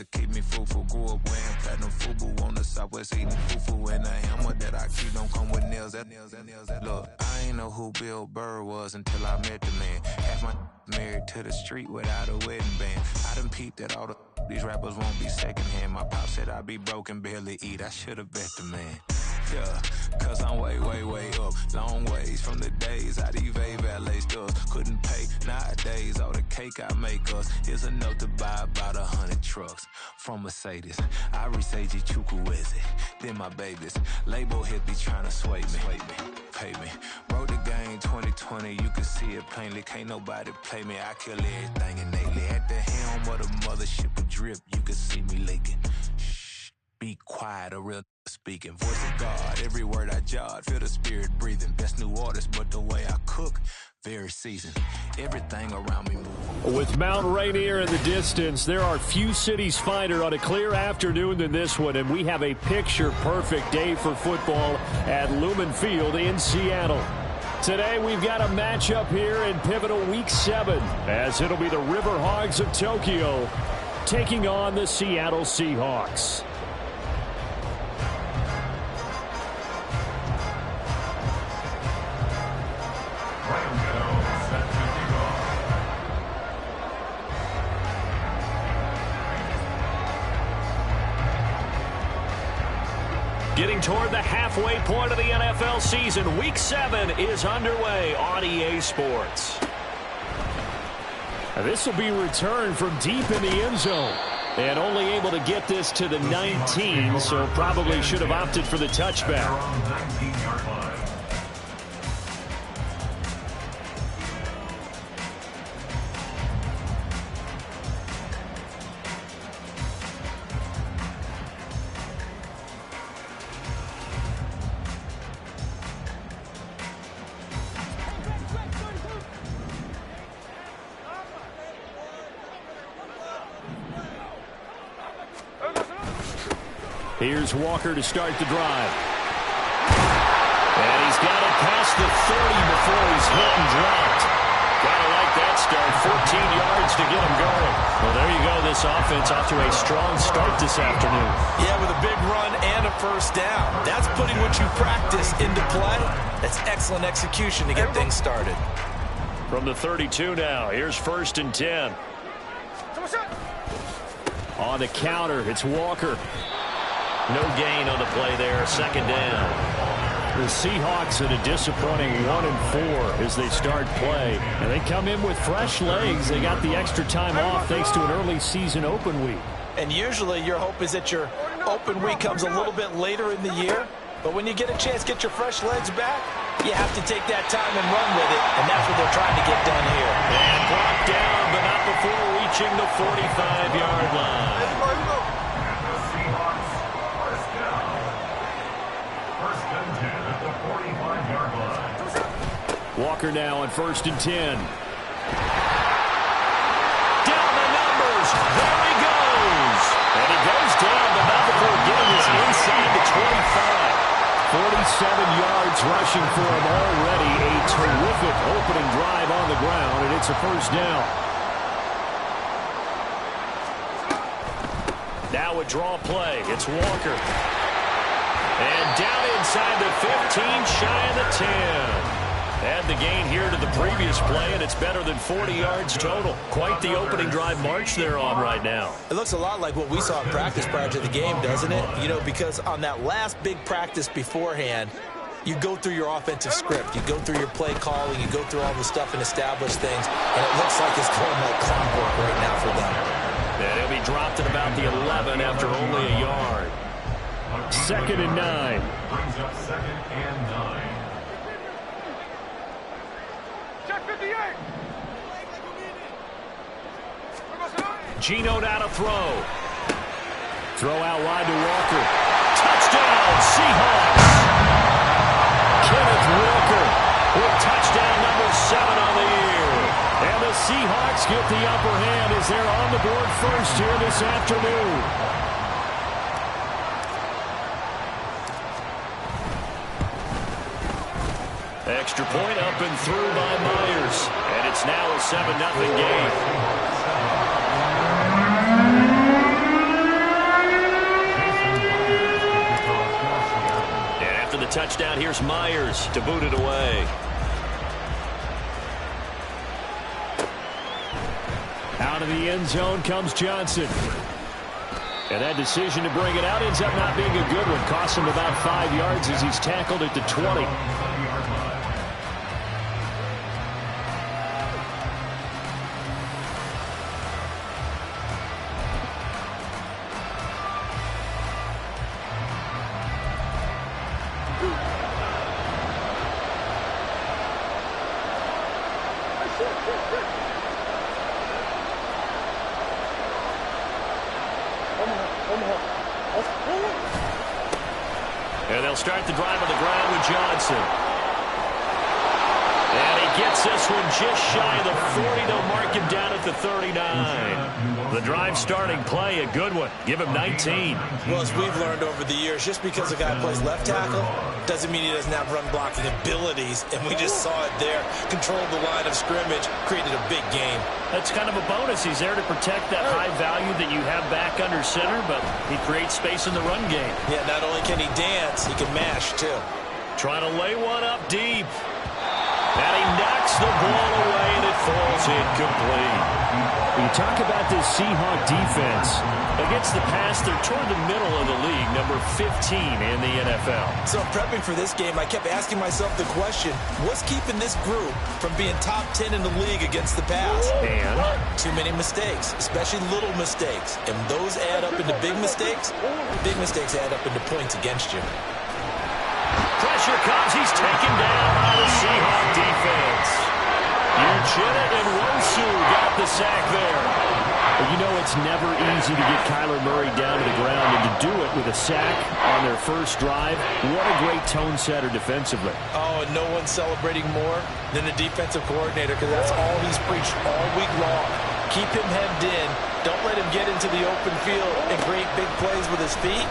keep me full, go up wearing platinum FUBU on the southwest eating fufu, and a hammer that I keep don't come with nails. Look, I ain't know who Bill Burr was until I met the man. Half my married to the street without a wedding band. I done peeped that all these rappers won't be secondhand. My pop said I'd be broke and barely eat. I should've bet the man. Yeah, cause I'm way up, long ways from the days I eBay valet stores couldn't pay. Nowadays, all the cake I make us is enough to buy about 100 trucks from Mercedes. I resage Chukwueze, then my babies. Label hit be trying to sway me, pay me. Wrote the game 2020, you can see it plainly. Can't nobody play me, I kill everything innately. At the helm of the mothership with drip, you can see me leaking. Shh, be quiet, a real speaking. Voice of God, every word I jot, feel the spirit breathing. Best new artist, but the way I cook, very seasoned. Everything around me moves. With Mount Rainier in the distance, there are few cities finer on a clear afternoon than this one, and we have a picture-perfect day for football at Lumen Field in Seattle. Today, we've got a matchup here in pivotal Week 7, as it'll be the River Hogs of Tokyo taking on the Seattle Seahawks. Getting toward the halfway point of the NFL season, Week 7 is underway on EA Sports. This will be returned from deep in the end zone. And only able to get this to the 19, so probably should have opted for the touchback. Here's Walker to start the drive. And he's got it past the 30 before he's hit and dropped. Gotta like that start. 14 yards to get him going. Well, there you go. This offense off to a strong start this afternoon. Yeah, with a big run and a first down. That's putting what you practice into play. That's excellent execution to get things started. From the 32 now, here's 1st and 10. On the counter, it's Walker. No gain on the play there, 2nd down. The Seahawks at a disappointing 1-4 as they start play. And they come in with fresh legs. They got the extra time off thanks to an early season open week. And usually your hope is that your open week comes a little bit later in the year. But when you get a chance to get your fresh legs back, you have to take that time and run with it. And that's what they're trying to get done here. And brought down, but not before reaching the 45-yard line. Walker now on 1st and 10. Down the numbers. There he goes. And he goes down, but not before getting this inside the 25. 47 yards rushing for him already. A terrific opening drive on the ground, and it's a 1st down. Now a draw play. It's Walker. And down inside the 15, shy of the 10. Add the gain here to the previous play, and it's better than 40 yards total. Quite the opening drive march they're on right now. It looks a lot like what we saw in practice prior to the game, doesn't it? You know, because on that last big practice beforehand, you go through your offensive script. You go through your play calling. You go through all the stuff and establish things. And it looks like it's going like clockwork right now for them. And he'll be dropped at about the 11 after only a yard. 2nd and 9. Brings up 2nd and 9. Geno now to throw. Throw out wide to Walker. Touchdown, Seahawks. Kenneth Walker with touchdown number 7 on the year. And the Seahawks get the upper hand as they're on the board first here this afternoon. Extra point up and through by Myers. And it's now a 7-0 game. touchdown. Here's Myers to boot it away. Out of the end zone comes Johnson. And that decision to bring it out ends up not being a good one. Costs him about 5 yards as he's tackled at the 20. And they'll start the drive on the ground with Johnson. And he gets this one just shy of the 40. They'll mark him down at the 39. The drive starting play, a good one. Give him 19. Well, as we've learned over the years, just because a guy plays left tackle doesn't mean he doesn't have run blocking abilities. And we just saw it there. Controlled the line of scrimmage, created a big game. That's kind of a bonus. He's there to protect that high value that you have back under center, but he creates space in the run game. Yeah, not only can he dance, he can mash, too. Trying to lay one up deep. And he knocks the ball away, and it falls incomplete. You talk about this Seahawk defense. Against the pass, they're toward the middle of the league, number 15 in the NFL. So prepping for this game, I kept asking myself the question, what's keeping this group from being top 10 in the league against the pass? And? Too many mistakes, especially little mistakes. And those add up into big mistakes. Big mistakes add up into points against you. Pressure comes. He's taken down by the Seahawk defense. Uchenna and Wosu got the sack there. But you know it's never easy to get Kyler Murray down to the ground, and to do it with a sack on their first drive, what a great tone setter defensively. Oh, and no one's celebrating more than the defensive coordinator, because that's all he's preached all week long. Keep him hemmed in. Don't let him get into the open field and create big plays with his feet.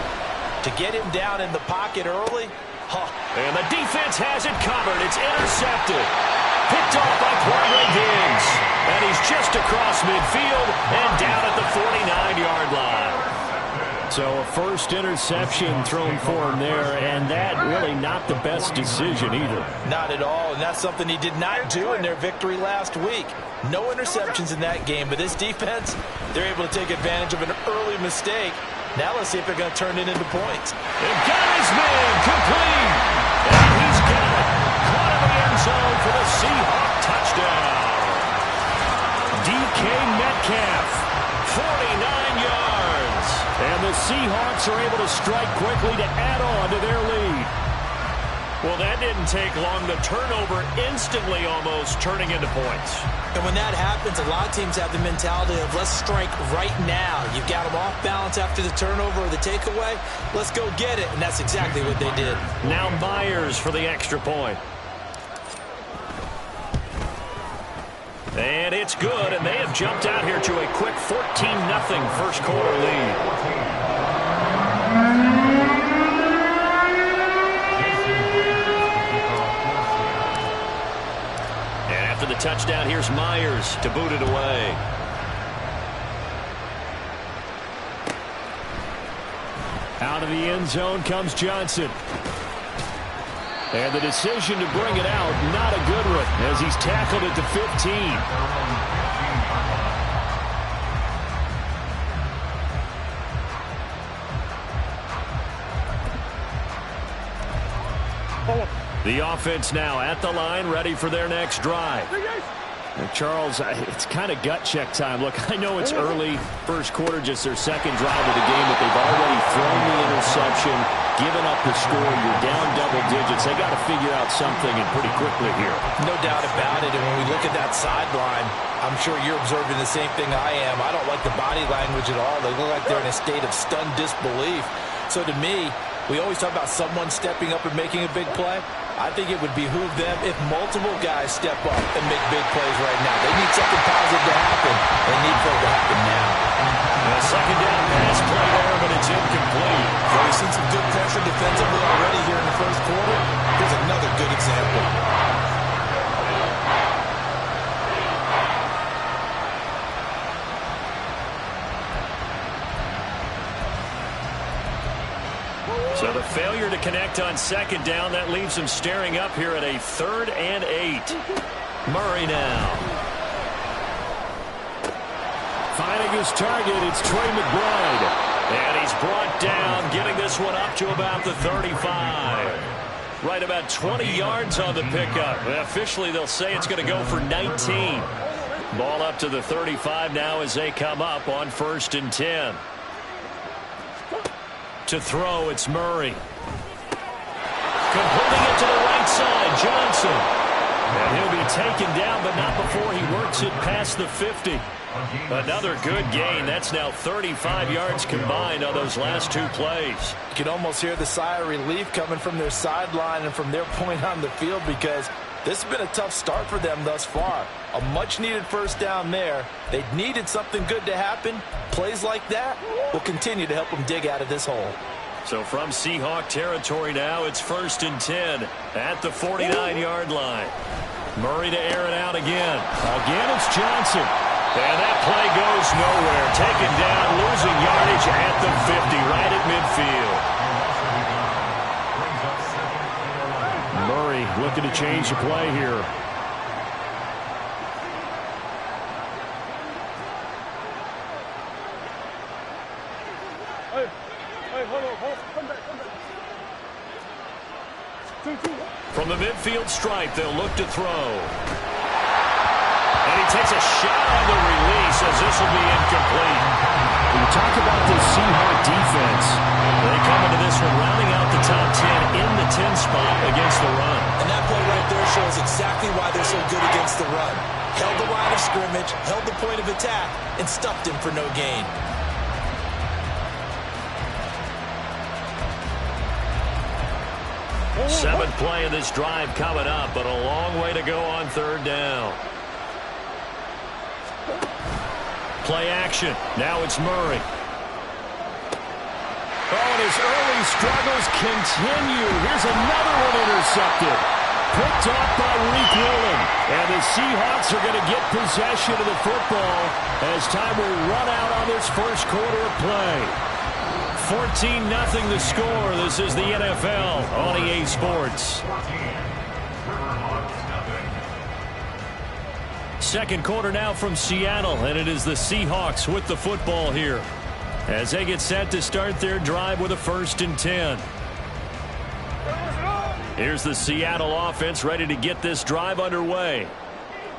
To get him down in the pocket early, and the defense has it covered. It's intercepted. Picked off by Quandre Diggs. And he's just across midfield and down at the 49-yard line. So a first interception thrown for him there, and that really not the best decision either. Not at all, and that's something he did not do in their victory last week. No interceptions in that game, but this defense, they're able to take advantage of an early mistake. Now let's see if they're going to turn it into points. They've got his man complete. And he's got it. Caught in the end zone for the Seahawk touchdown. DK Metcalf, 49 yards. And the Seahawks are able to strike quickly to add on to their lead. Well, that didn't take long. The turnover instantly almost turning into points. And when that happens, a lot of teams have the mentality of let's strike right now. You've got them off balance after the turnover or the takeaway. Let's go get it. And that's exactly what they did. Now Myers for the extra point. And it's good, and they have jumped out here to a quick 14-0 first quarter lead. And after the touchdown, here's Myers to boot it away. Out of the end zone comes Johnson. And the decision to bring it out, not a good one, as he's tackled at the 15. The offense now at the line, ready for their next drive. Charles, it's kind of gut check time. Look, I know it's early, first quarter, just their second drive of the game, but they've already thrown the interception, given up the score. You're down double digits. They got to figure out something, and pretty quickly here. No doubt about it. And when we look at that sideline, I'm sure you're observing the same thing I am. I don't like the body language at all. They look like they're in a state of stunned disbelief. So to me, we always talk about someone stepping up and making a big play. I think it would behoove them if multiple guys step up and make big plays right now. They need something positive to happen. They need for it to happen now. A second down pass play there, but it's incomplete. So we've seen some good pressure defensively already here in the first quarter. Here's another good example. So the failure to connect on second down, that leaves him staring up here at a 3rd and 8. Murray now. Finding his target, it's Trey McBride. And he's brought down, getting this one up to about the 35. Right about 20 yards on the pickup. Officially, they'll say it's going to go for 19. Ball up to the 35 now as they come up on 1st and 10. To throw, it's Murray. Completing it to the right side, Johnson. And he'll be taken down, but not before he works it past the 50. Another good gain. That's now 35 yards combined on those last 2 plays. You can almost hear the sigh of relief coming from their sideline and from their point on the field, because this has been a tough start for them thus far. A much-needed first down there. They needed something good to happen. Plays like that will continue to help them dig out of this hole. So from Seahawk territory now, it's 1st and 10 at the 49-yard line. Murray to air it out again. Again, it's Johnson. And that play goes nowhere. Taken down, losing yardage at the 50, right at midfield. Murray looking to change the play here. From the midfield stripe, they'll look to throw. And he takes a shot on the release as this will be incomplete. When you talk about this Seahawk defense, they come into this one rounding out the top 10 in the 10 spot against the run. And that play right there shows exactly why they're so good against the run. Held the line of scrimmage, held the point of attack, and stuffed him for no gain. Seventh play of this drive coming up, but a long way to go on 3rd down. Play action. Now it's Murray. Oh, and his early struggles continue. Here's another one intercepted. Picked off by Reek Woolen. And the Seahawks are going to get possession of the football as time will run out on this first quarter of play. 14-0 the score. This is the NFL on EA Sports. Second quarter now from Seattle, and it is the Seahawks with the football here as they get set to start their drive with a 1st and 10. Here's the Seattle offense ready to get this drive underway.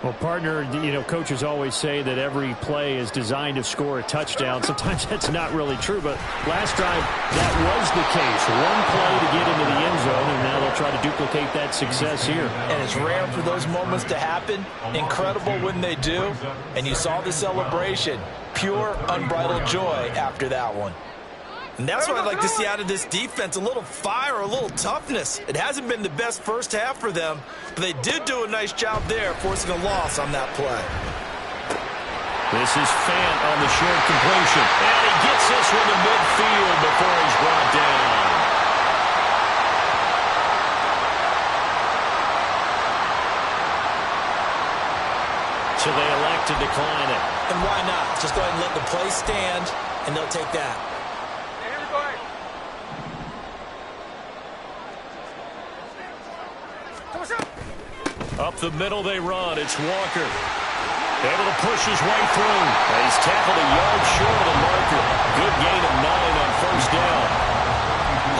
Well, partner, coaches always say that every play is designed to score a touchdown. Sometimes that's not really true, but last drive, that was the case. One play to get into the end zone, and now they'll try to duplicate that success here. And it's rare for those moments to happen. Incredible when they do. And you saw the celebration. Pure, unbridled joy after that one. And that's what I'd like to see out of this defense, a little fire, a little toughness. It hasn't been the best first half for them, but they did do a nice job there, forcing a loss on that play. This is Fant on the short completion. And he gets this one to midfield before he's brought down. So they elect to decline it. And why not? Just go ahead and let the play stand, and they'll take that. Up the middle they run. It's Walker. Able to push his way through. And he's tackled a yard short of the marker. Good gain of 9 on 1st down.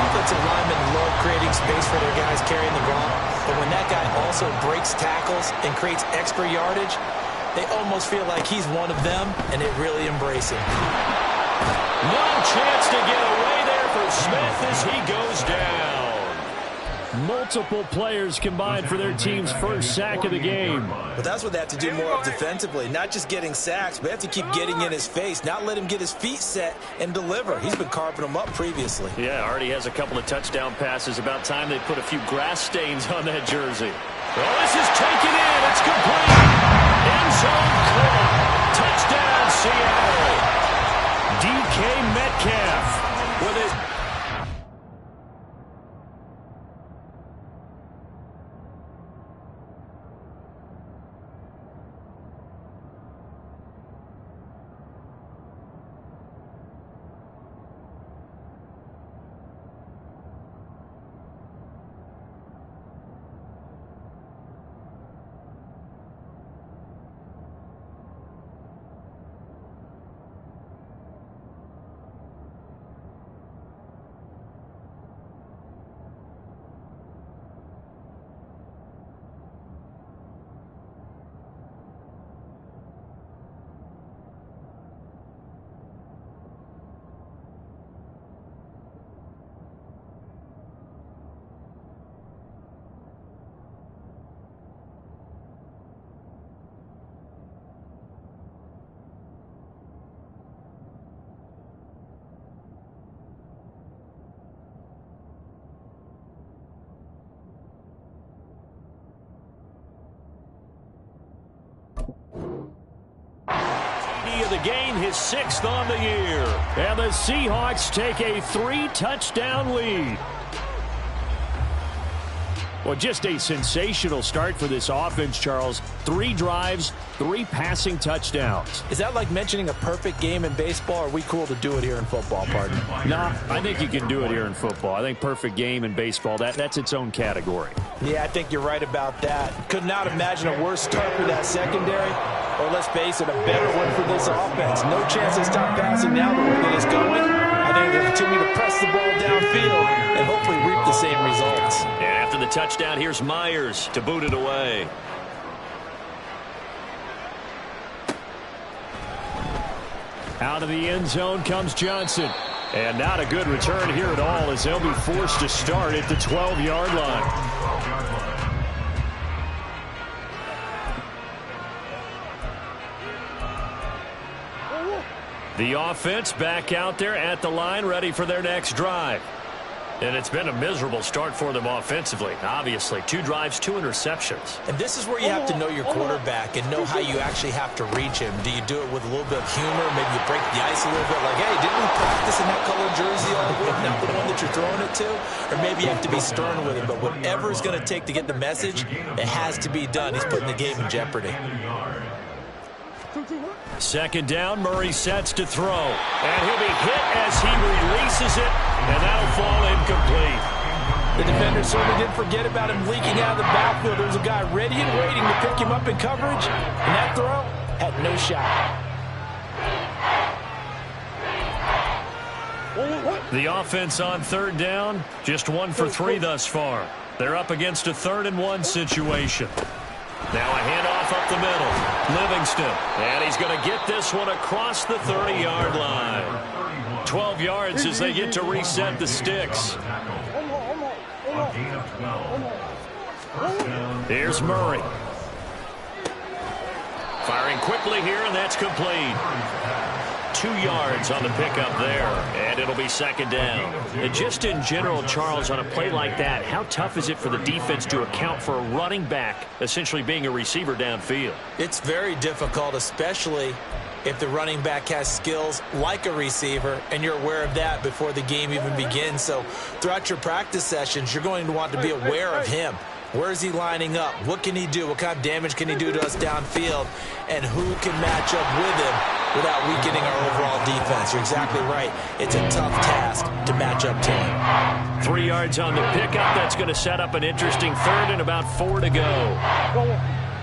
Offensive linemen love creating space for their guys carrying the ball. But when that guy also breaks tackles and creates extra yardage, they almost feel like he's one of them, and they really embrace him. No chance to get away there for Smith as he goes down. Multiple players combined for their team's first sack of the game. But that's what they have to do more of defensively. Not just getting sacks, but they have to keep getting in his face, not let him get his feet set and deliver. He's been carving them up previously. Yeah, already has a couple of touchdown passes. About time they put a few grass stains on that jersey. Well, this is taken in. It's complete. End zone caught. Touchdown, Seattle. DK Metcalf with it. for the gain, his 6th on the year. And the Seahawks take a 3-touchdown lead. Well, just a sensational start for this offense, Charles. 3 drives, 3 passing touchdowns. Is that like mentioning a perfect game in baseball? Or are we cool to do it here in football, partner? No, I think you can do it here in football. I think perfect game in baseball, that's its own category. Yeah, I think you're right about that. Could not imagine a worse start for that secondary. Or let's face it, a better one for this offense. No chance to stop passing now that we'll get us going. I think they'll continue to press the ball downfield and hopefully reap the same results. And after the touchdown, here's Myers to boot it away. Out of the end zone comes Johnson. And not a good return here at all as they'll be forced to start at the 12-yard line. The offense back out there at the line, ready for their next drive. And it's been a miserable start for them offensively. Obviously, 2 drives, 2 interceptions. And this is where you have to know your quarterback and know how you actually have to reach him. Do you do it with a little bit of humor? Maybe you break the ice a little bit like, hey, didn't we practice in that colored jersey all week? Not the one that you're throwing it to? Or maybe you have to be stern with him. But whatever it's going to take to get the message, it has to be done. He's putting the game in jeopardy. 2nd down, Murray sets to throw. And he'll be hit as he releases it, and that'll fall incomplete. The defender certainly didn't forget about him leaking out of the backfield. There's a guy ready and waiting to pick him up in coverage, and that throw had no shot. The offense on 3rd down, just 1 for 3 thus far. They're up against a 3rd and 1 situation. Now a handoff up the middle. Livingston. And he's going to get this one across the 30-yard line. 12 yards as they get to reset the sticks. Here's Murray. Firing quickly here, and that's complete. 2 yards on the pickup there, and it'll be 2nd down. And just in general, Charles, on a play like that, how tough is it for the defense to account for a running back essentially being a receiver downfield? It's very difficult, especially if the running back has skills like a receiver, and you're aware of that before the game even begins. So throughout your practice sessions, you're going to want to be aware of him. Where is he lining up? What can he do? What kind of damage can he do to us downfield? And who can match up with him without weakening our overall defense? You're exactly right. It's a tough task to match up to him. 3 yards on the pickup. That's going to set up an interesting 3rd and about 4 to go.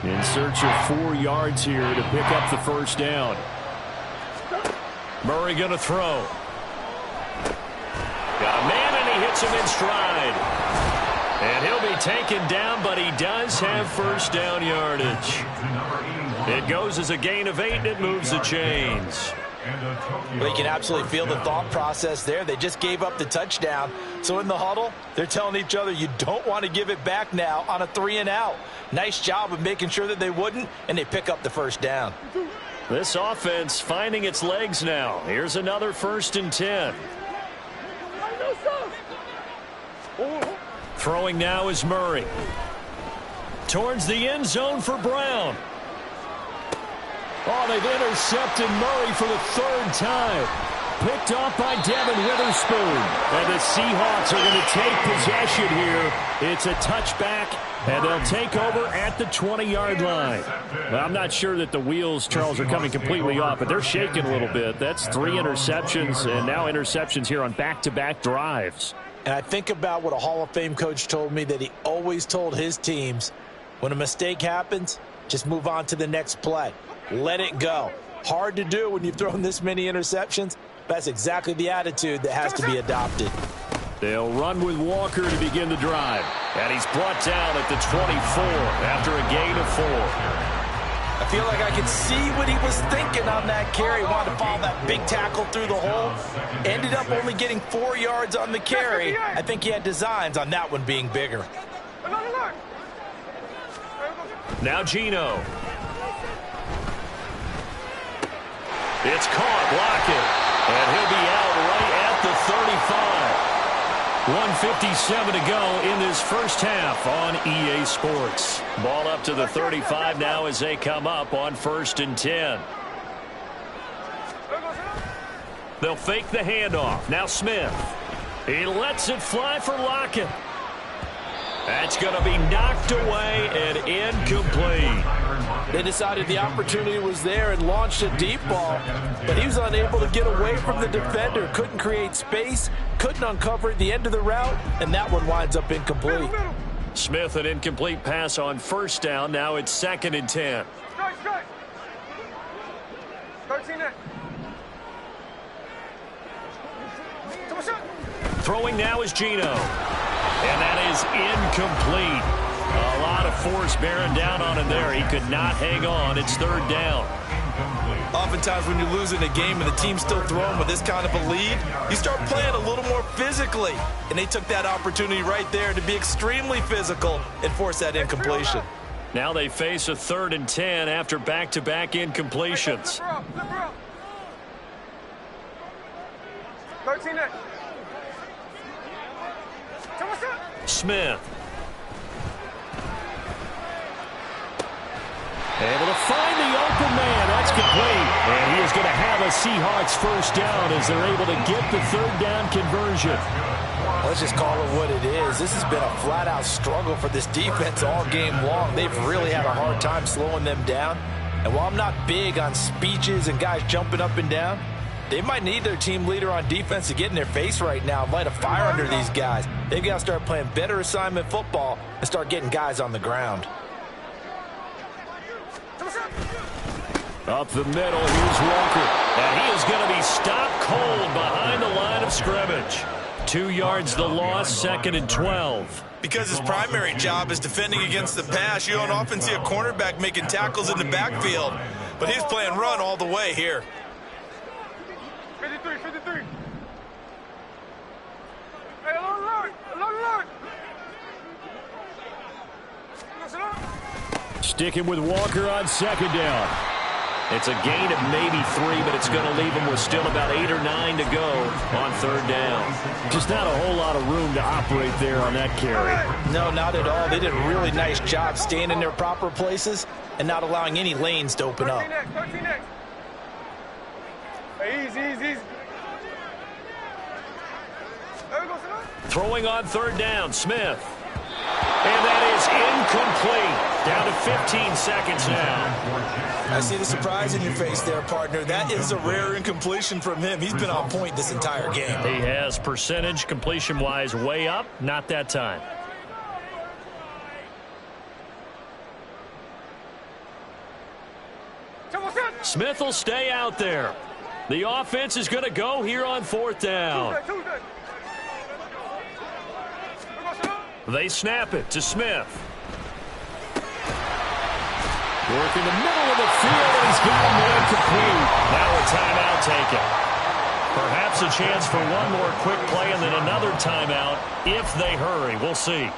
In search of 4 yards here to pick up the 1st down. Murray going to throw. Got a man, and he hits him in stride. And he'll be taken down, but he does have 1st down yardage. It goes as a gain of 8, and it moves the chains. Well, you can absolutely feel the thought process there. They just gave up the touchdown. So in the huddle, they're telling each other, you don't want to give it back now on a 3-and-out. Nice job of making sure that they wouldn't, and they pick up the 1st down. This offense finding its legs now. Here's another 1st and 10. Throwing now is Murray. Towards the end zone for Brown. Oh, they've intercepted Murray for the 3rd time. Picked off by Devin Witherspoon. And the Seahawks are going to take possession here. It's a touchback, and they'll take over at the 20-yard line. Well, I'm not sure that the wheels, Charles, are coming completely off, but they're shaking a little bit. That's 3 interceptions, and now interceptions here on back-to-back drives. And I think about what a Hall of Fame coach told me, that he always told his teams, when a mistake happens, just move on to the next play. Let it go. Hard to do when you've thrown this many interceptions, but that's exactly the attitude that has to be adopted. They'll run with Walker to begin the drive. And he's brought down at the 24 after a gain of 4. I feel like I could see what he was thinking on that carry. Wanted to follow that big tackle through the hole. Ended up only getting 4 yards on the carry. I think he had designs on that one being bigger. Now Geno. It's caught, Lockett. And he'll be out right at the 35. 1:57 to go in this first half on EA Sports. Ball up to the 35 now as they come up on 1st and 10. They'll fake the handoff. Now Smith. He lets it fly for Lockett. That's going to be knocked away and incomplete. They decided the opportunity was there and launched a deep ball, but he was unable to get away from the defender. Couldn't create space, couldn't uncover at the end of the route, and that one winds up incomplete. Smith, an incomplete pass on first down. Now it's 2nd and 10. Strike. 13 net. Throwing now is Geno. And that is incomplete. A lot of force bearing down on him there. He could not hang on. It's 3rd down. Oftentimes when you're losing a game and the team's still throwing with this kind of a lead, you start playing a little more physically. And they took that opportunity right there to be extremely physical and force that incompletion. Now they face a 3rd and 10 after back-to-back incompletions. 13 net. Smith. Able to find the open man. That's complete. And he is going to have a Seahawks first down as they're able to get the 3rd down conversion. Let's just call it what it is. This has been a flat-out struggle for this defense all game long. They've really had a hard time slowing them down. And while I'm not big on speeches and guys jumping up and down, they might need their team leader on defense to get in their face right now and light a fire under these guys. They've got to start playing better assignment football and start getting guys on the ground. Up the middle, here's Walker. And he is going to be stopped cold behind the line of scrimmage. 2 yards the loss, 2nd and 12. Because his primary job is defending against the pass, you don't often see a cornerback making tackles in the backfield. But he's playing run all the way here. 53. Hey, alert. Sticking with Walker on 2nd down. It's a gain of maybe 3, but it's going to leave him with still about 8 or 9 to go on 3rd down. Just not a whole lot of room to operate there on that carry. No, not at all. They did a really nice job staying in their proper places and not allowing any lanes to open up. 13 next. Hey, easy. Throwing on 3rd down, Smith. And that is incomplete. Down to 15 seconds now. I see the surprise in your face there, partner. That is a rare incompletion from him. He's been on point this entire game. He has percentage completion-wise way up. Not that time. Smith will stay out there. The offense is going to go here on 4th down. They snap it to Smith. Working the middle of the field, and he's got him incomplete. Now a timeout taken. Perhaps a chance for one more quick play and then another timeout if they hurry. We'll see.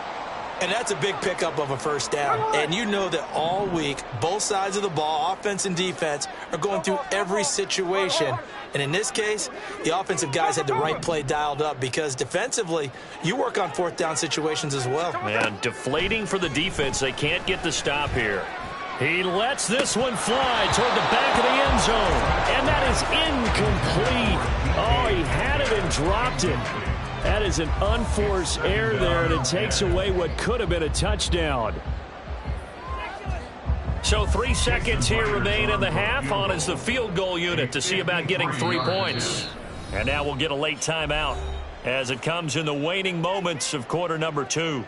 And that's a big pickup of a first down. And you know that all week, both sides of the ball, offense and defense, are going through every situation. And in this case, the offensive guys had the right play dialed up because defensively, you work on 4th down situations as well. Man, deflating for the defense. They can't get the stop here. He lets this one fly toward the back of the end zone. And that is incomplete. Oh, he had it and dropped it. That is an unforced error there, and it takes away what could have been a touchdown. So 3 seconds here remain in the half. On is the field goal unit to see about getting 3 points. And now we'll get a late timeout as it comes in the waning moments of quarter number 2.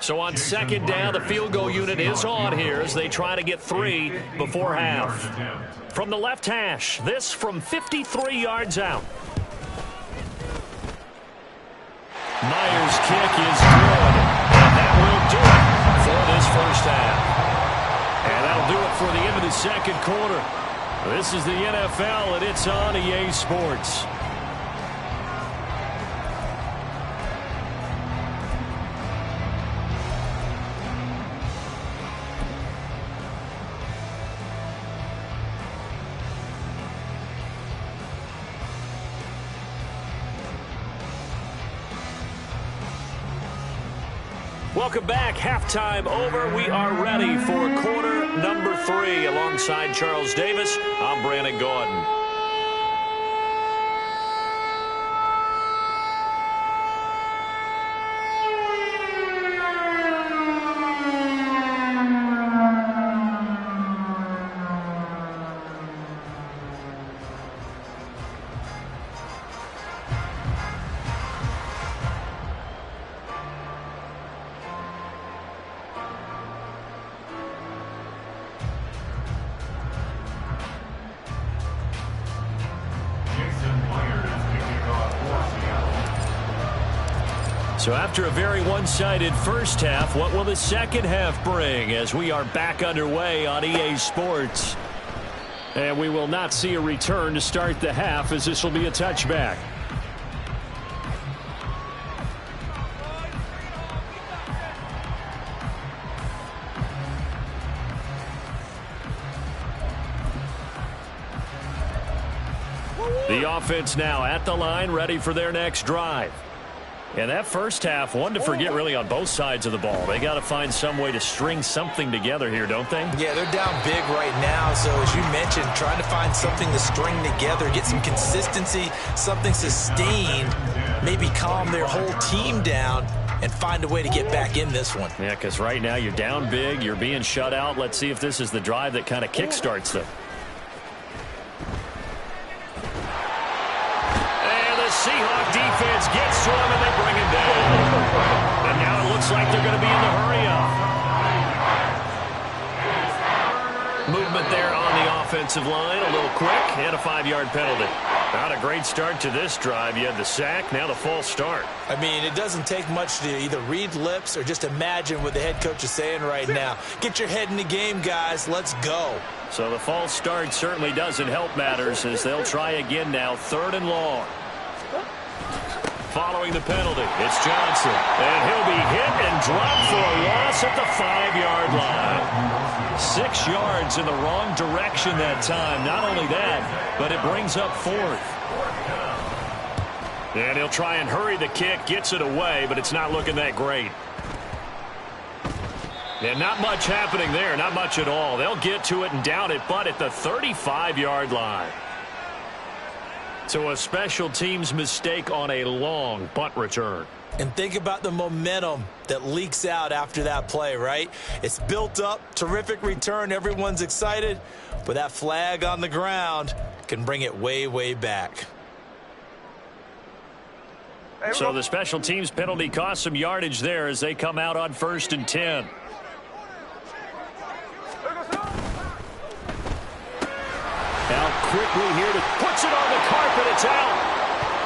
So on 2nd down, the field goal unit is on here as they try to get 3 before half. From the left hash, this from 53 yards out. Myers' kick is good, and that will do it for this first half. And that'll do it for the end of the 2nd quarter. This is the NFL, and it's on EA Sports. Welcome back. Halftime over. We are ready for quarter number 3. Alongside Charles Davis, I'm Brandon Gaudin. So after a very one-sided first half, what will the second half bring as we are back underway on EA Sports? And we will not see a return to start the half, as this will be a touchback. The offense now at the line, ready for their next drive. And that first half, one to forget really on both sides of the ball. They got to find some way to string something together here, don't they? Yeah, they're down big right now. So as you mentioned, trying to find something to string together, get some consistency, something sustained, maybe calm their whole team down and find a way to get back in this one. Yeah, because right now you're down big, you're being shut out. Let's see if this is the drive that kind of kickstarts them. Seahawk defense gets to him, and they bring him down. And now it looks like they're going to be in the hurry-up. Movement there on the offensive line, a little quick, and a 5-yard penalty. Not a great start to this drive. You had the sack, now the false start. I mean, it doesn't take much to either read lips or just imagine what the head coach is saying right now. Get your head in the game, guys. Let's go. So the false start certainly doesn't help matters as they'll try again now, 3rd and long. Following the penalty, it's Johnson. And he'll be hit and dropped for a loss at the 5-yard line. 6 yards in the wrong direction that time. Not only that, but it brings up 4th. And he'll try and hurry the kick, gets it away, but it's not looking that great. And not much happening there, not much at all. They'll get to it and down it, but at the 35-yard line. So a special teams mistake on a long punt return. And think about the momentum that leaks out after that play, right? It's built up, terrific return, everyone's excited, but that flag on the ground can bring it way, way back. So the special teams penalty cost some yardage there as they come out on 1st and 10. Out quickly here to puts it on the carpet. It's out.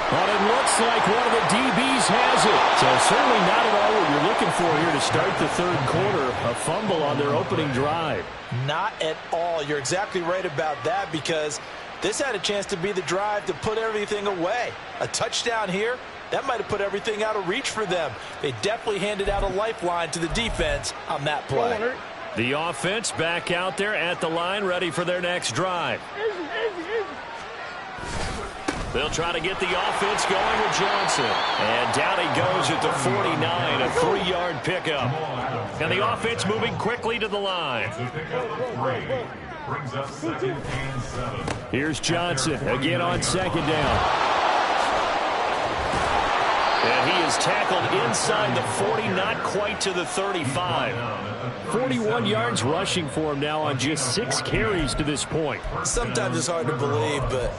But it looks like one of the DBs has it. So certainly not at all what you're looking for here to start the 3rd quarter. A fumble on their opening drive. Not at all. You're exactly right about that because this had a chance to be the drive to put everything away. A touchdown here, that might have put everything out of reach for them. They definitely handed out a lifeline to the defense on that play. The offense back out there at the line, ready for their next drive. They'll try to get the offense going with Johnson. And down he goes at the 49, a 3-yard pickup. And the offense moving quickly to the line. Brings up 2nd and 7. Here's Johnson again on 2nd down. And he is tackled inside the 40, not quite to the 35. 41 yards rushing for him now on just 6 carries to this point. Sometimes it's hard to believe, but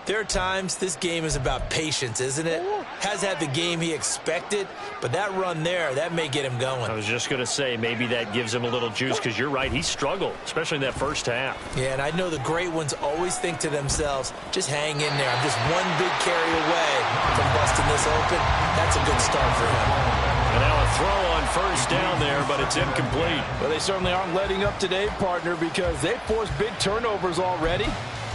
there are times this game is about patience, isn't it? Has had the game he expected, but that run there, that may get him going. I was just going to say maybe that gives him a little juice because you're right, he struggled, especially in that first half. Yeah, and I know the great ones always think to themselves, just hang in there. I'm just one big carry away from busting this open. That's a good start for him. And now a throw on 1st down there, but it's incomplete. Well, they certainly aren't letting up today, partner, because they've forced big turnovers already.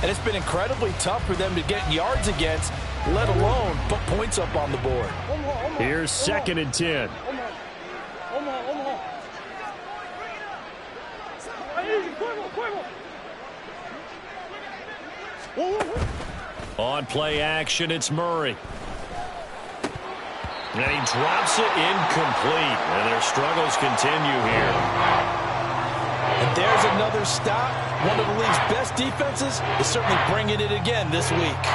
And it's been incredibly tough for them to get yards against, let alone put points up on the board. Here's 2nd and 10. On play action, it's Murray. And he drops it incomplete. And their struggles continue here. And there's another stop. One of the league's best defenses is certainly bringing it again this week.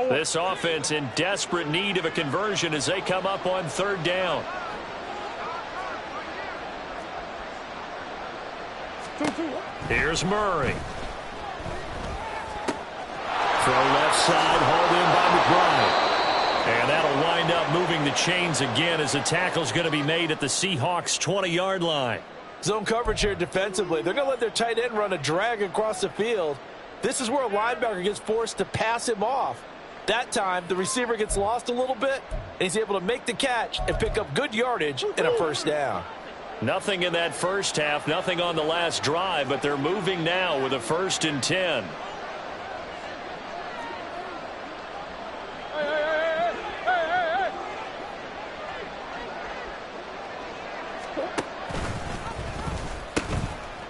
This offense in desperate need of a conversion as they come up on third down. Here's Murray. Throw left side, hauled in by McBride. And that'll wind up moving the chains again as the tackle's going to be made at the Seahawks' 20-yard line. Zone coverage here defensively. They're going to let their tight end run a drag across the field. This is where a linebacker gets forced to pass him off. That time, the receiver gets lost a little bit, and he's able to make the catch and pick up good yardage and a first down. Nothing in that first half, nothing on the last drive, but they're moving now with a 1st and 10.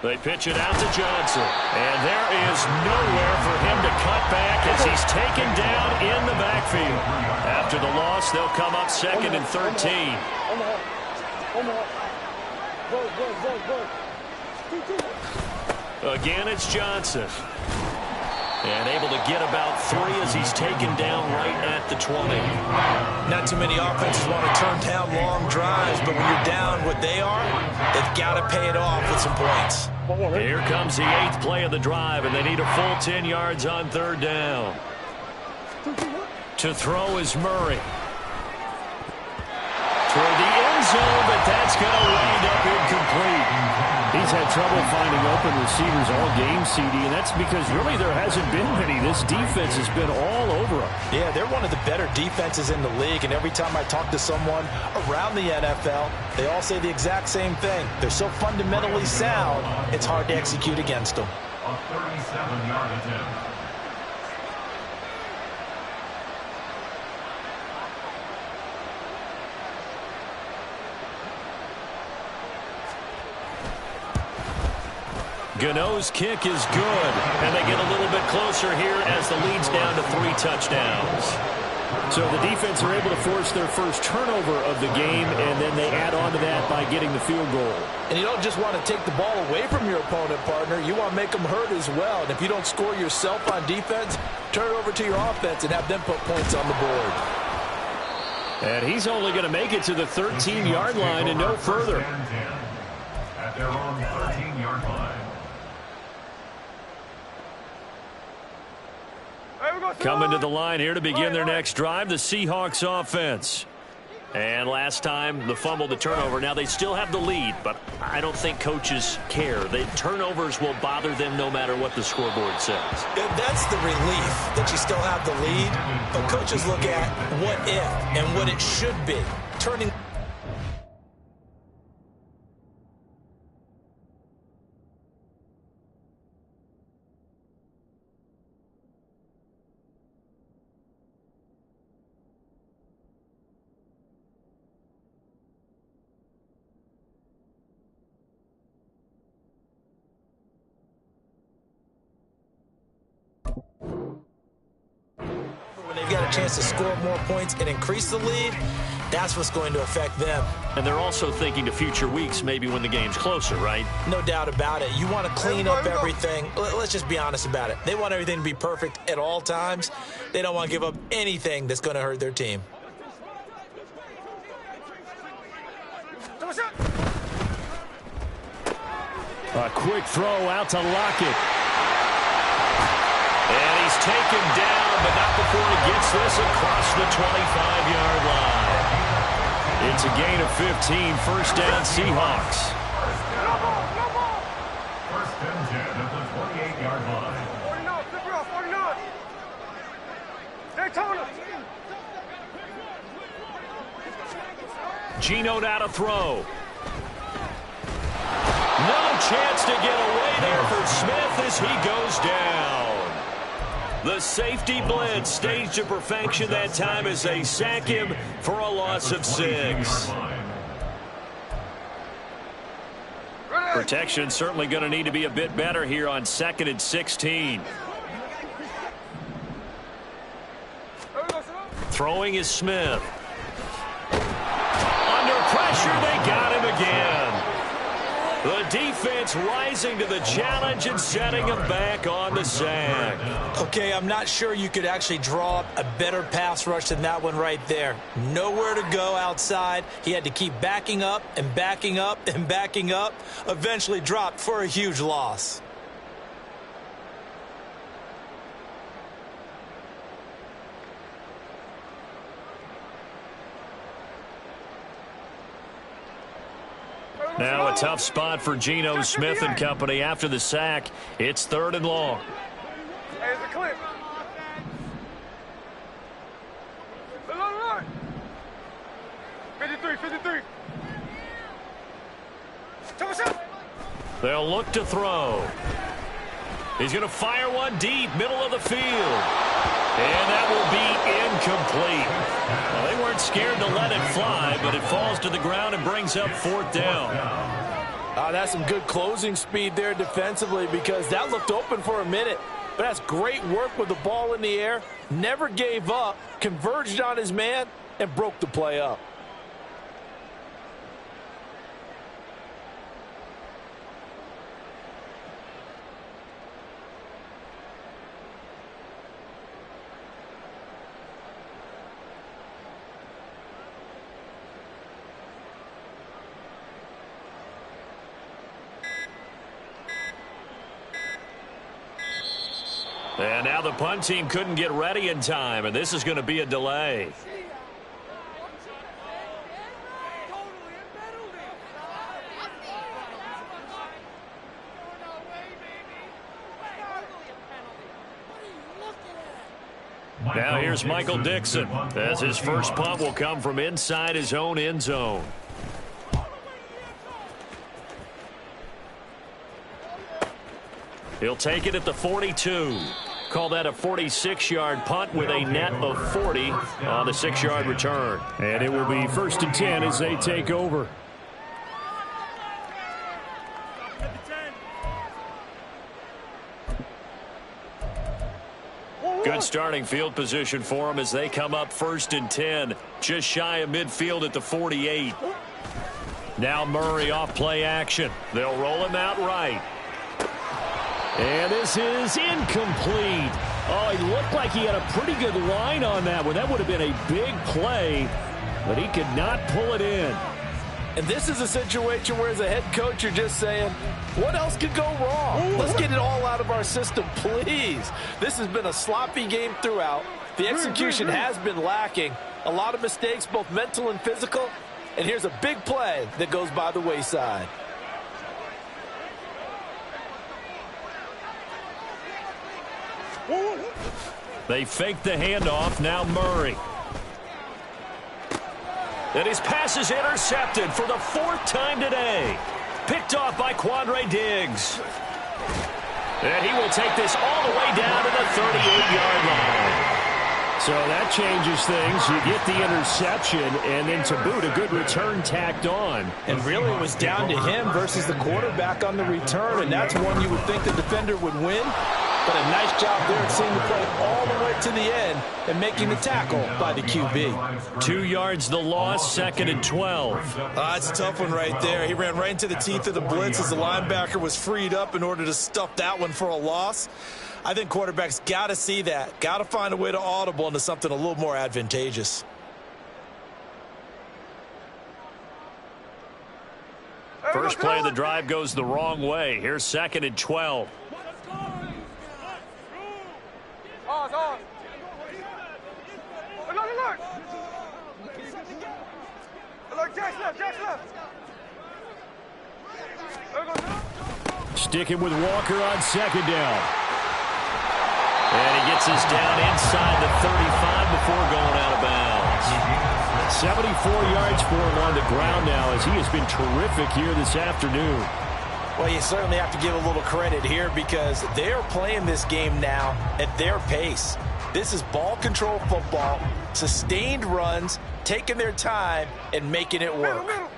They pitch it out to Johnson. And there is nowhere for him to cut back as he's taken down in the backfield. After the loss, they'll come up 2nd and 13. Again, it's Johnson. And able to get about 3 as he's taken down right at the 20. Not too many offenses want to turn down long drives, but when you're down what they are, they've got to pay it off with some points. Here comes the 8th play of the drive, and they need a full 10 yards on third down. To throw is Murray. Toward the end zone, but that's going to wind up incomplete. He's had trouble finding open receivers all game, CD, and that's because really there hasn't been many. This defense has been all over them. Yeah, they're one of the better defenses in the league, and every time I talk to someone around the NFL, they all say the exact same thing. They're so fundamentally sound, it's hard to execute against them. A 37-yard attempt. Gano's kick is good, and they get a little bit closer here as the lead's down to 3 touchdowns. So the defense are able to force their first turnover of the game, and then they add on to that by getting the field goal. And you don't just want to take the ball away from your opponent, partner. You want to make them hurt as well. And if you don't score yourself on defense, turn it over to your offense and have them put points on the board. And he's only going to make it to the 13-yard line and no further. At their own 13-yard line. Coming to the line here to begin their next drive, the Seahawks offense. And last time, the fumble, the turnover. Now, they still have the lead, but I don't think coaches care. The turnovers will bother them no matter what the scoreboard says. That's the relief that you still have the lead, but coaches look at what if and what it should be. Turning they've got a chance to score more points and increase the lead, that's what's going to affect them. And they're also thinking to future weeks, maybe when the game's closer, right? No doubt about it. You want to clean up everything. Let's just be honest about it. They want everything to be perfect at all times. They don't want to give up anything that's going to hurt their team. A quick throw out to Lockett. And he's taken down, but not before he gets this across the 25-yard line. It's a gain of 15, first down Seahawks. First and 10 at the 28-yard line. 49. Daytona. Geno now to throw. No chance to get away there for Smith as he goes down. The safety blitz staged to perfection that time as they sack him for a loss of 6. Protection certainly going to need to be a bit better here on 2nd and 16. Throwing is Smith. Under pressure, they got him again. The defense rising to the challenge and setting him back on the sack. Okay, I'm not sure you could actually draw up a better pass rush than that one right there. Nowhere to go outside. He had to keep backing up and backing up and backing up. Eventually dropped for a huge loss. Now a tough spot for Geno Smith and company after the sack. It's 3rd and long. There's a clip. Look. 53. They'll look to throw. He's going to fire one deep, middle of the field. And that will be incomplete. Well, they weren't scared to let it fly, but it falls to the ground and brings up 4th down. That's some good closing speed there defensively because that looked open for a minute. But that's great work with the ball in the air. Never gave up, converged on his man, and broke the play up. And now the punt team couldn't get ready in time, and this is going to be a delay. Now here's Michael Dixon, as his first punt will come from inside his own end zone. He'll take it at the 42. Call that a 46-yard punt with a net of 40 on the 6-yard return. And it will be 1st and 10 as they take over. Good starting field position for them as they come up 1st and 10. Just shy of midfield at the 48. Now Murray off play action. They'll roll him out right. And this is incomplete. Oh, he looked like he had a pretty good line on that one. That would have been a big play, but he could not pull it in. And this is a situation where as a head coach you're just saying, what else could go wrong? Let's get it all out of our system, please. This has been a sloppy game throughout. The execution has been lacking. A lot of mistakes, both mental and physical. And here's a big play that goes by the wayside. They fake the handoff. Now Murray. And his pass is intercepted for the 4th time today. Picked off by Quandre Diggs. And he will take this all the way down to the 38-yard line. So that changes things. You get the interception, and then to boot, a good return tacked on. And really it was down to him versus the quarterback on the return, and that's one you would think the defender would win. But a nice job there at seeing the play all the way to the end and making the tackle by the QB. 2 yards the loss, 2nd and 12. That's a tough one right there. He ran right into the teeth of the blitz as the linebacker was freed up in order to stuff that one for a loss. I think quarterbacks got to see that. Got to find a way to audible into something a little more advantageous. First play of the drive goes the wrong way. Here's 2nd and 12. Sticking with Walker on 2nd down. And he gets us down inside the 35 before going out of bounds. 74 yards for him on the ground now as he has been terrific here this afternoon. Well, you certainly have to give a little credit here because they are playing this game now at their pace. This is ball control football, sustained runs, taking their time, and making it work. Middle.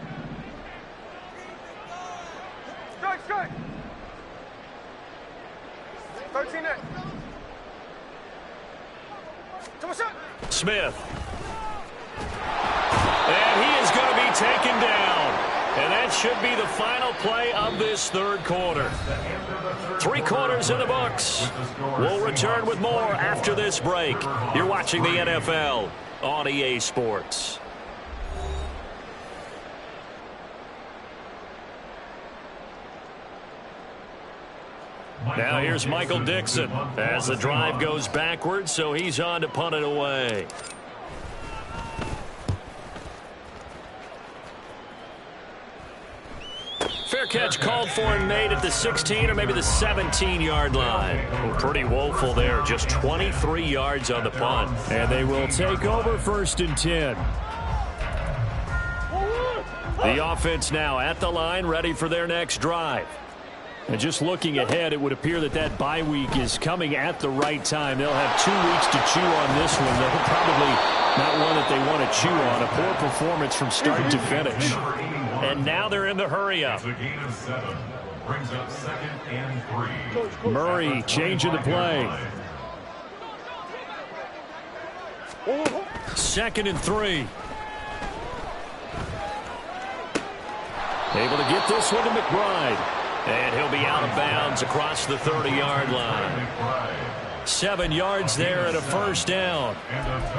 Strike. 13 net. Come on, shot. Smith. And he is going to be taken down. And that should be the final play of this third quarter. 3 quarters in the books. We'll return with more after this break. You're watching the NFL on EA Sports. Now here's Michael Dixon as the drive goes backwards, so he's on to punt it away. Fair catch called for and made at the 16 or maybe the 17-yard line. Well, pretty woeful there. Just 23 yards on the punt. And they will take over 1st and 10. The offense now at the line, ready for their next drive. And just looking ahead, it would appear that bye week is coming at the right time. They'll have 2 weeks to chew on this one. They'll probably not one that they want to chew on. A poor performance from start to finish. And now they're in the hurry-up. Gain of 7 brings up 2nd and 3. Murray changing the play. 2nd and 3. Able to get this one to McBride. And he'll be out of bounds across the 30-yard line. 7 yards there and a 1st down.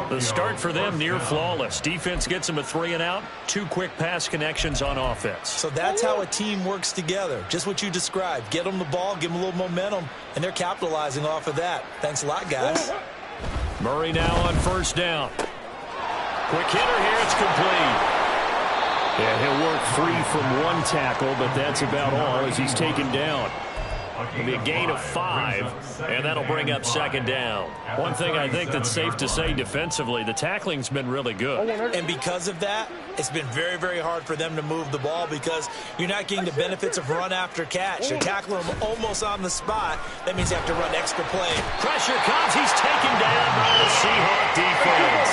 The start for them near flawless. Defense gets them a 3 and out. 2 quick pass connections on offense. So that's how a team works together. Just what you described. Get them the ball, give them a little momentum, and they're capitalizing off of that. Thanks a lot, guys. Murray now on 1st down. Quick hitter here. It's complete. Yeah, he'll work free from 1 tackle, but that's about all as he's taken down. It'll be a gain of 5, and that'll bring up 2nd down. One thing I think that's safe to say defensively, the tackling's been really good. And because of that, it's been very, very hard for them to move the ball because you're not getting the benefits of run after catch. You're tackling them almost on the spot. That means you have to run extra play. Pressure comes. He's taken down by the Seahawk defense.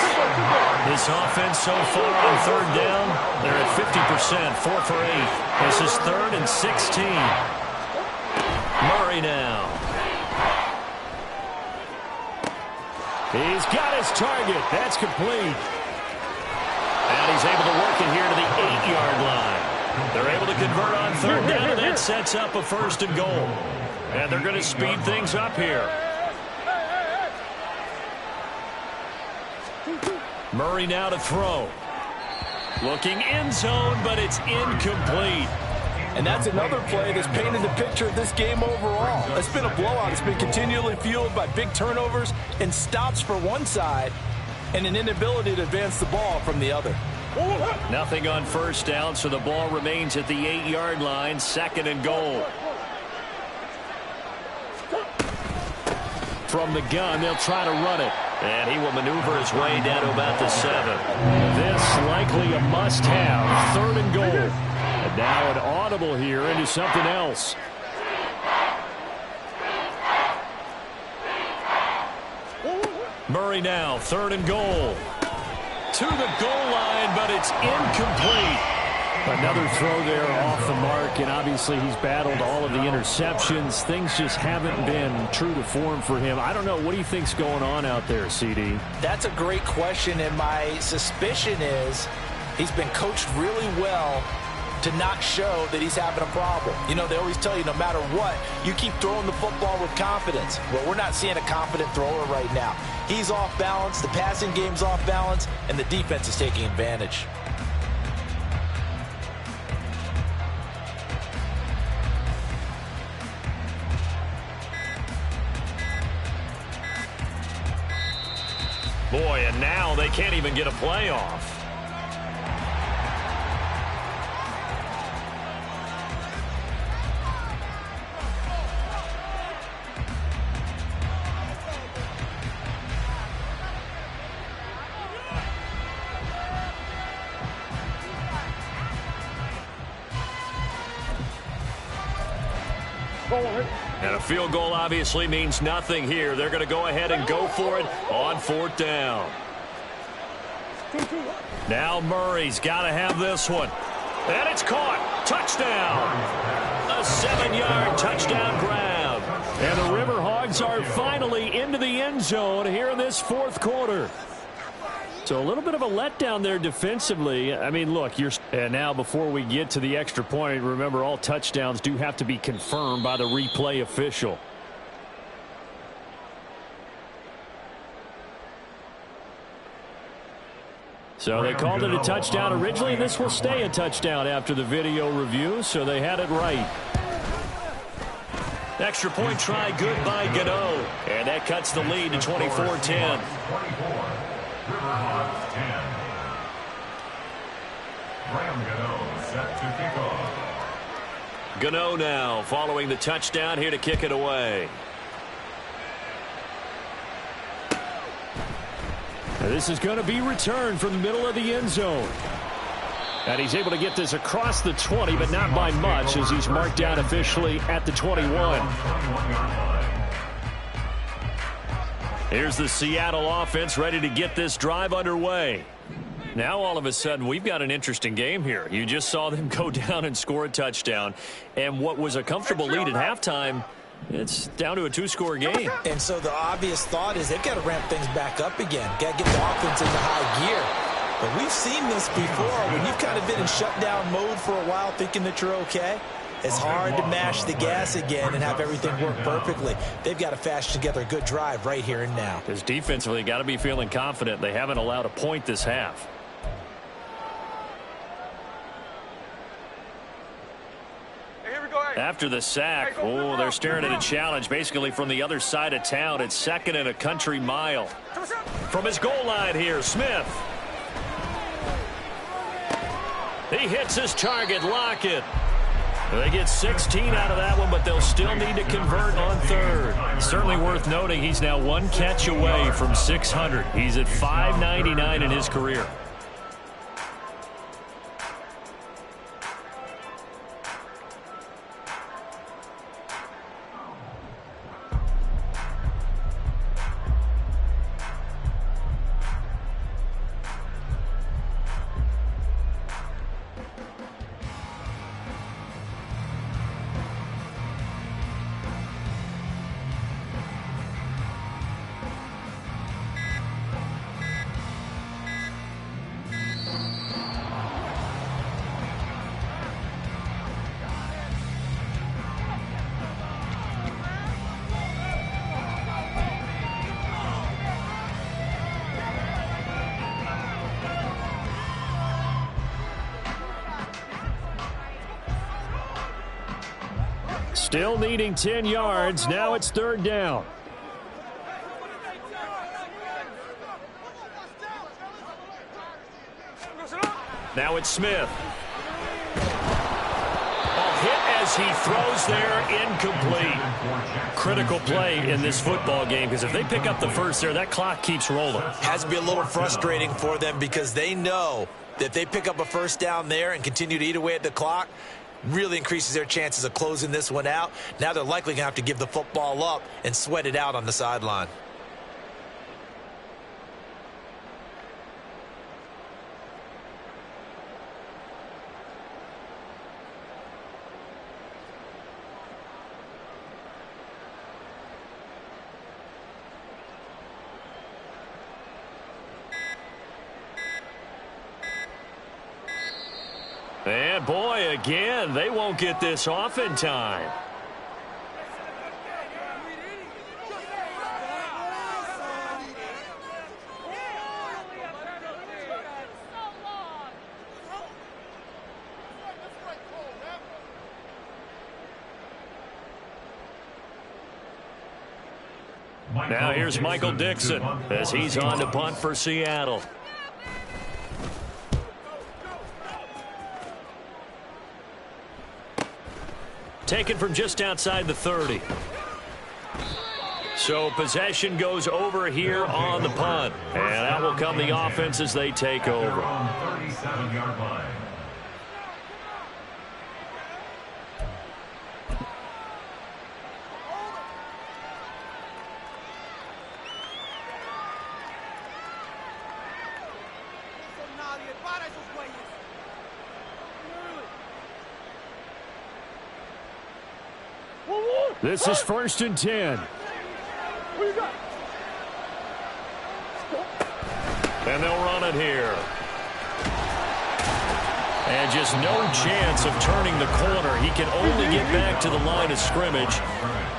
This offense so far on 3rd down, they're at 50%, 4 for 8. This is 3rd and 16. Murray now. He's got his target. That's complete. And he's able to work it here to the 8-yard line. They're able to convert on 3rd down, and that sets up a 1st and goal. And they're going to speed things up here. Murray now to throw. Looking end zone, but it's incomplete. And that's another play that's painted the picture of this game overall. It's been a blowout. It's been continually fueled by big turnovers and stops for one side and an inability to advance the ball from the other. Nothing on 1st down, so the ball remains at the 8-yard line, 2nd and goal. From the gun, they'll try to run it. And he will maneuver his way down to about the 7. This likely a must-have. 3rd and goal. And now an audible here into something else. Murray now, 3rd and goal. To the goal line, but it's incomplete. Another throw there off the mark, and obviously he's battled all of the interceptions. Things just haven't been true to form for him. I don't know. What do you think's going on out there, CD? That's a great question, and my suspicion is he's been coached really well to not show that he's having a problem. You know, they always tell you no matter what, you keep throwing the football with confidence. Well, we're not seeing a confident thrower right now. He's off balance, the passing game's off balance, and the defense is taking advantage. Boy, and now they can't even get a play off. And a field goal obviously means nothing here. They're going to go ahead and go for it on 4th down. Now Murray's got to have this one. And it's caught. Touchdown. A 7-yard touchdown grab. And the Riverhogs are finally into the end zone here in this 4th quarter. So a little bit of a letdown there defensively. I mean, look, and now before we get to the extra point, remember all touchdowns do have to be confirmed by the replay official. So they called it a touchdown originally, and this will stay a touchdown after the video review, so they had it right. Extra point try good by Gano, and that cuts the lead to 24-10. Riverhogs 10. Graham Gano set to kick off. Gano now following the touchdown here to kick it away. This is going to be returned from the middle of the end zone. And he's able to get this across the 20, but not by much, as he's marked down officially at the 21. Here's the Seattle offense ready to get this drive underway. Now all of a sudden we've got an interesting game here. You just saw them go down and score a touchdown. And what was a comfortable lead at halftime, it's down to a 2-score game. And so the obvious thought is they've got to ramp things back up again. Got to get the offense into high gear. But we've seen this before. When you've kind of been in shutdown mode for a while thinking that you're okay, it's hard to mash the gas again and have everything work perfectly. They've got to fashion together a good drive right here and now. Because defensively, got to be feeling confident. They haven't allowed a point this half. After the sack, oh, they're staring at a challenge basically from the other side of town. It's 2nd and a country mile. From his goal line here, Smith. He hits his target, Lockett. They get 16 out of that one, but they'll still need to convert on 3rd. Certainly worth noting he's now 1 catch away from 600. He's at 599 in his career. Still needing 10 yards. Now it's 3rd down. Now it's Smith. Hit as he throws there, incomplete. Critical play in this football game, because if they pick up the first there, that clock keeps rolling. Has to be a little frustrating for them because they know that if they pick up a first down there and continue to eat away at the clock, really increases their chances of closing this one out. Now they're likely going to have to give the football up and sweat it out on the sideline. And boy, again, they won't get this off in time. Now here's Michael Dixon as he's on to punt for Seattle. Taken from just outside the 30. So possession goes over here on the punt. And that will come the offense as they take over. 37-yard line. – This is 1st and 10. And they'll run it here. And just no chance of turning the corner. He can only get back to the line of scrimmage.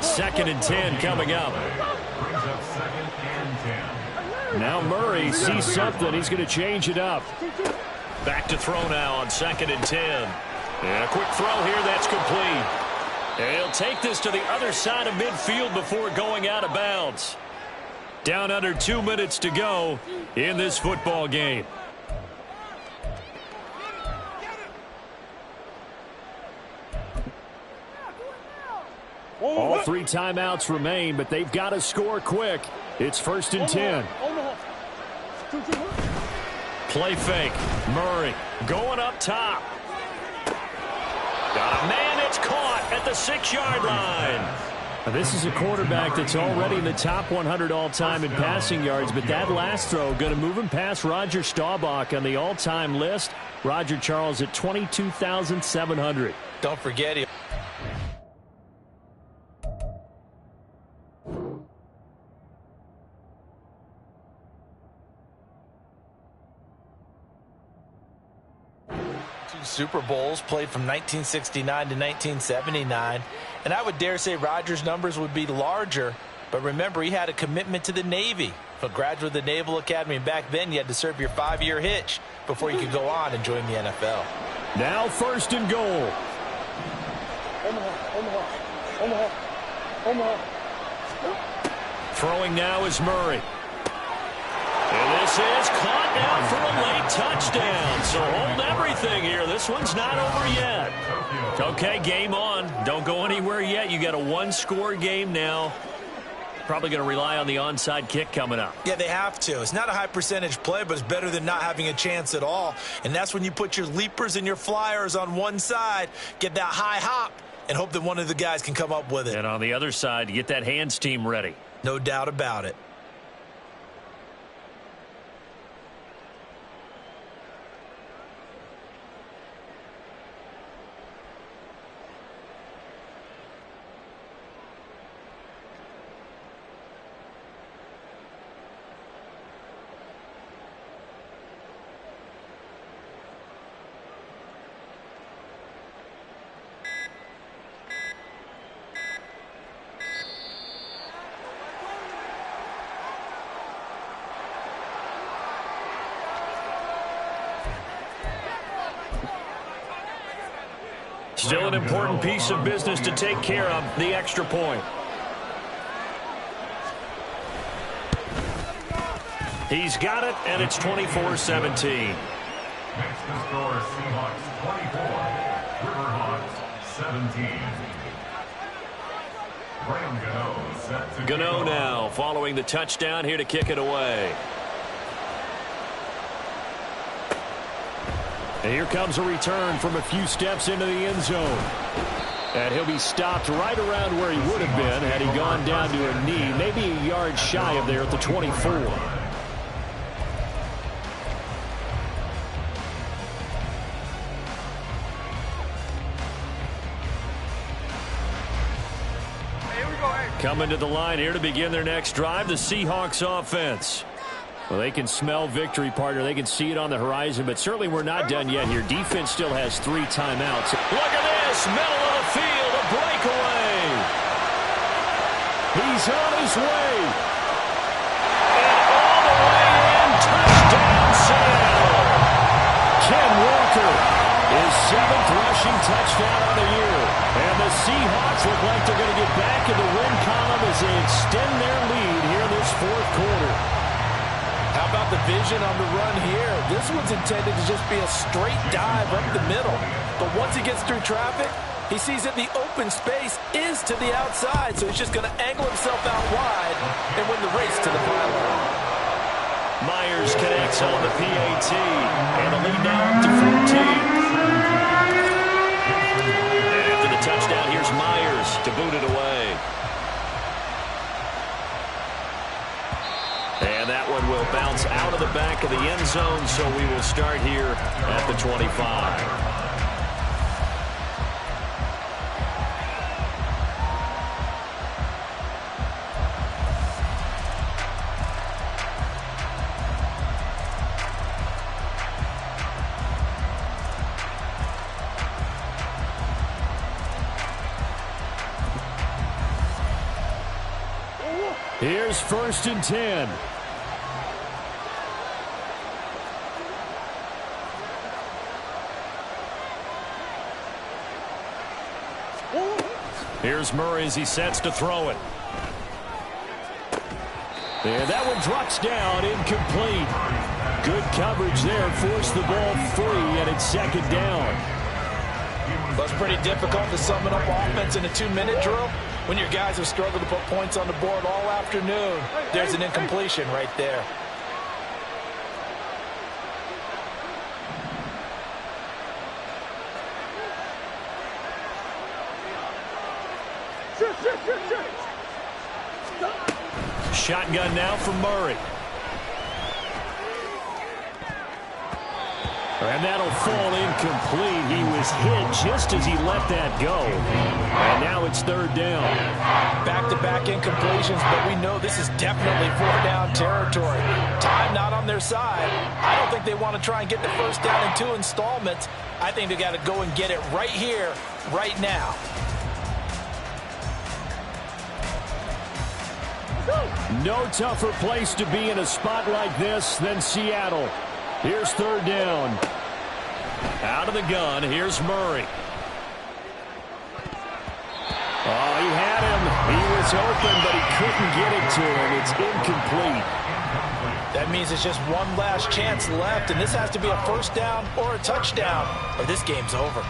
2nd and 10 coming up. Now Murray sees something. He's going to change it up. Back to throw now on 2nd and 10. And a quick throw here. That's complete. And he'll take this to the other side of midfield before going out of bounds. Down under 2 minutes to go in this football game. All 3 timeouts remain, but they've got to score quick. It's 1st and 10. Play fake. Murray going up top. Got a man. It's caught at the 6-yard line. This is a quarterback that's already in the top 100 all-time in passing yards, but that last throw going to move him past Roger Staubach on the all-time list. Roger Charles at 22,700. Don't forget him. Super Bowls, played from 1969 to 1979, and I would dare say Rodgers' numbers would be larger, but remember, he had a commitment to the Navy, a graduate of the Naval Academy, and back then you had to serve your 5-year hitch before you could go on and join the NFL. Now 1st and goal. Throwing now is Murray. And this is caught now for a late touchdown. So hold everything here. This one's not over yet. Okay, game on. Don't go anywhere yet. You got a 1-score game now. Probably going to rely on the onside kick coming up. Yeah, they have to. It's not a high percentage play, but it's better than not having a chance at all. And that's when you put your leapers and your flyers on one side, get that high hop, and hope that one of the guys can come up with it. And on the other side, get that hands team ready. No doubt about it. Still an important piece of business to take care of, the extra point. He's got it, and it's 24-17. Next to score, Seahawks 24, Riverhawks 17. Graham Gano set to Gano now following the touchdown here to kick it away. And here comes a return from a few steps into the end zone. And he'll be stopped right around where he would have been had he gone down to a knee, maybe a yard shy of there at the 24. Coming to the line here to begin their next drive, the Seahawks offense. Well, they can smell victory, partner. They can see it on the horizon, but certainly we're not done yet here. Defense still has 3 timeouts. Look at this, middle of the field, a breakaway. He's on his way. And all the way in, touchdown Seattle. Ken Walker, his 7th rushing touchdown on the year. And the Seahawks look like they're going to get back in the win column as they extend their lead here in this 4th quarter. How about the vision on the run here? This one's intended to just be a straight dive up the middle. But once he gets through traffic, he sees that the open space is to the outside, so he's just going to angle himself out wide and win the race to the pylon. Myers connects on the PAT, and the lead now up to 14. And after the touchdown, here's Myers to boot it away. And that one will will bounce out of the back of the end zone, so we will start here at the 25. Here's 1st and 10. Here's Murray as he sets to throw it. And that one drops down, incomplete. Good coverage there, forced the ball free, and it's 2nd down. Well, it's pretty difficult to summon up offense in a 2-minute drill when your guys have struggled to put points on the board all afternoon. There's an incompletion right there. Shotgun now from Murray. And that'll fall incomplete. He was hit just as he let that go. And now it's 3rd down. Back-to-back incompletions, but we know this is definitely 4th down territory. Time not on their side. I don't think they want to try and get the 1st down in 2 installments. I think they got to go and get it right here, right now. No tougher place to be in a spot like this than Seattle. Here's 3rd down. Out of the gun, here's Murray. Oh, he had him. He was open, but he couldn't get it to him. It's incomplete. That means it's just one last chance left, and this has to be a 1st down or a touchdown, or this game's over.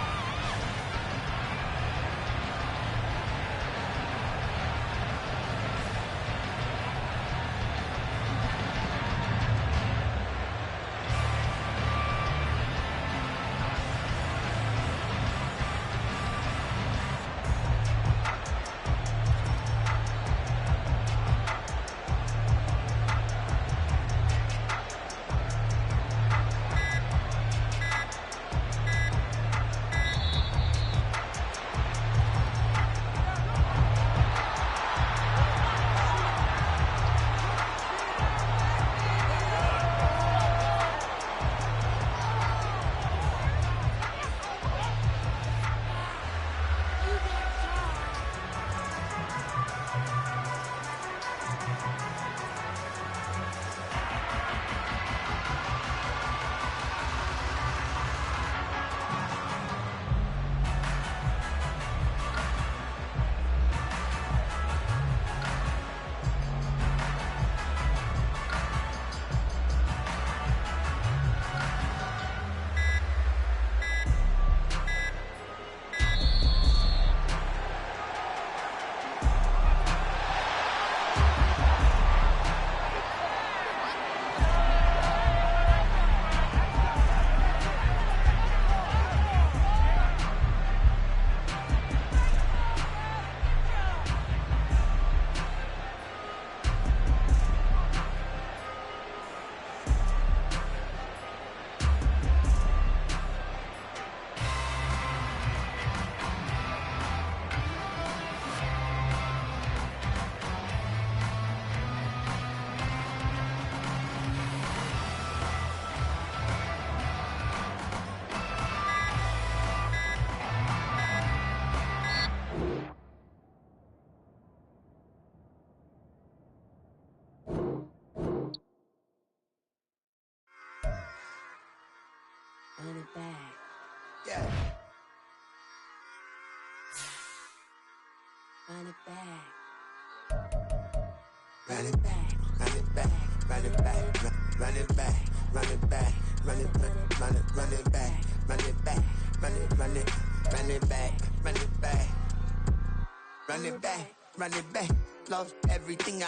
Run it back. Yeah. Run it back. Run it back. Run it back. Run it back. Run it back. Run it back. Run it back. Run it back. Run it back. Run it run it run it back. Run it back. Run it back. Run it back. Lost everything